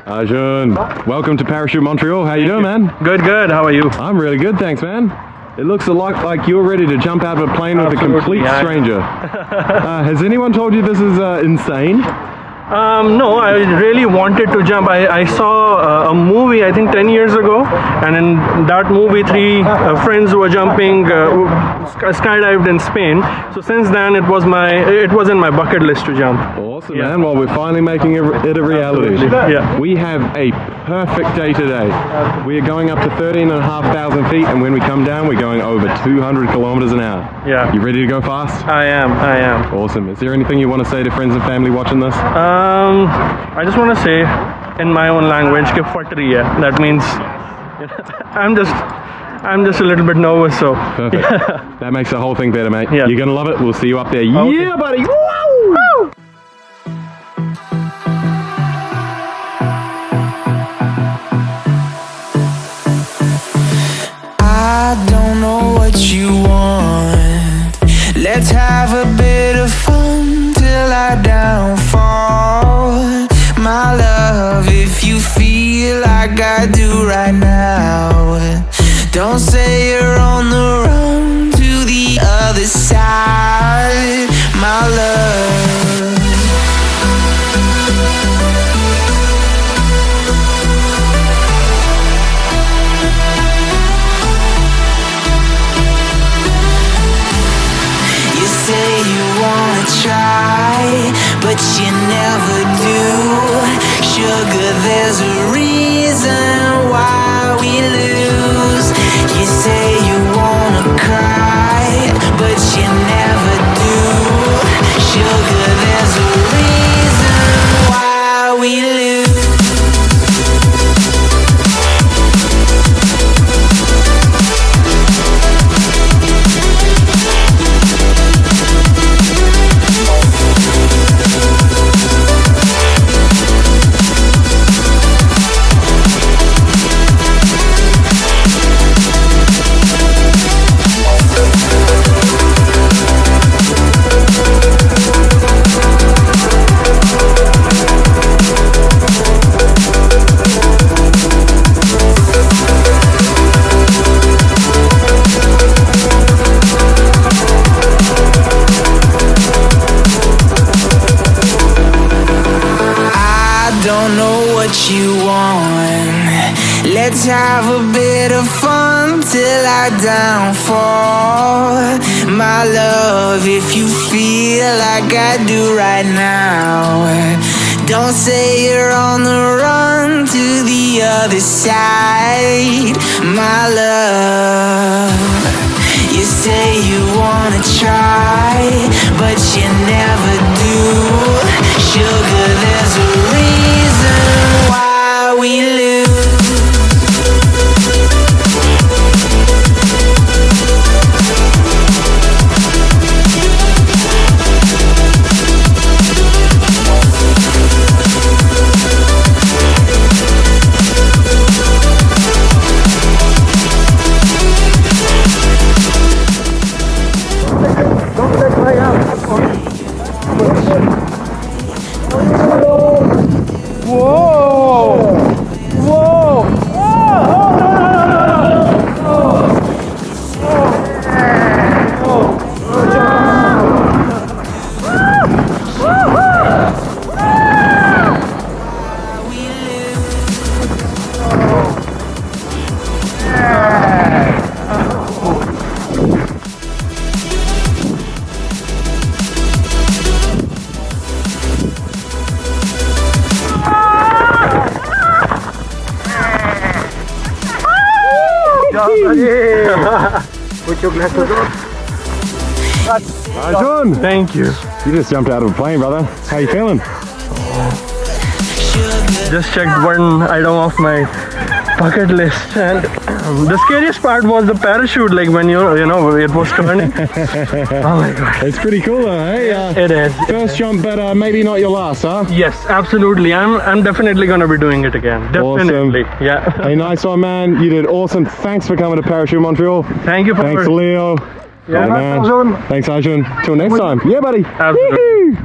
Arjun, welcome to Parachute Montreal. How you doing, man? Good, good. How are you? I'm really good, thanks, man. It looks a lot like you're ready to jump out of a plane with a complete stranger. Has anyone told you this is insane? No, I really wanted to jump. I saw a movie, I think 10 years ago, and in that movie, three friends were jumping, skydived in Spain. So since then, it was in my bucket list to jump. Awesome, man. Well, we're finally making it a reality. Yeah. We have a perfect day today. We are going up to 13,500 feet, and when we come down, we're going over 200 kilometers an hour. Yeah. You ready to go fast? I am. Awesome. Is there anything you want to say to friends and family watching this? I just want to say in my own language, "Ke fatri hai." That means I'm just a little bit nervous. So Perfect. That makes the whole thing better, mate. Yeah. You're gonna love it. We'll see you up there. Okay. Yeah, buddy. Woo! Woo! I don't know what you want. Let's have a bit of fun till I downfall. My love, if you feel like I do right now, don't say you're on the run to the other side. My love, you say you wanna try, but you never do. Sugar, there's a reason why we lose. You say you wanna cry, but you never do. Sugar, there's a reason why we lose. Don't know what you want. Let's have a bit of fun till I downfall. My love, if you feel like I do right now, don't say you're on the run to the other side. My love, you say you wanna try, but you never do. Sugar, there's a reason why we lose. Don't let my arm. Whoa! Whoa! Put your glasses on. Arjun, Thank you. you just jumped out of a plane, brother. How you feeling? Just checked one item off my bucket list, and the scariest part was the parachute. Like when you know, it was turning. Oh my god! It's pretty cool, though, hey? It is. First jump, but maybe not your last, huh? Yes, absolutely. I'm definitely gonna be doing it again. Definitely. Awesome. Yeah. Hey, nice one, man. You did awesome. Thanks for coming to Parachute Montreal. Thank you for. Thanks, Leo. Yeah, man. Thanks, Arjun. Till next time. Yeah, buddy. Absolutely. Woo-hoo!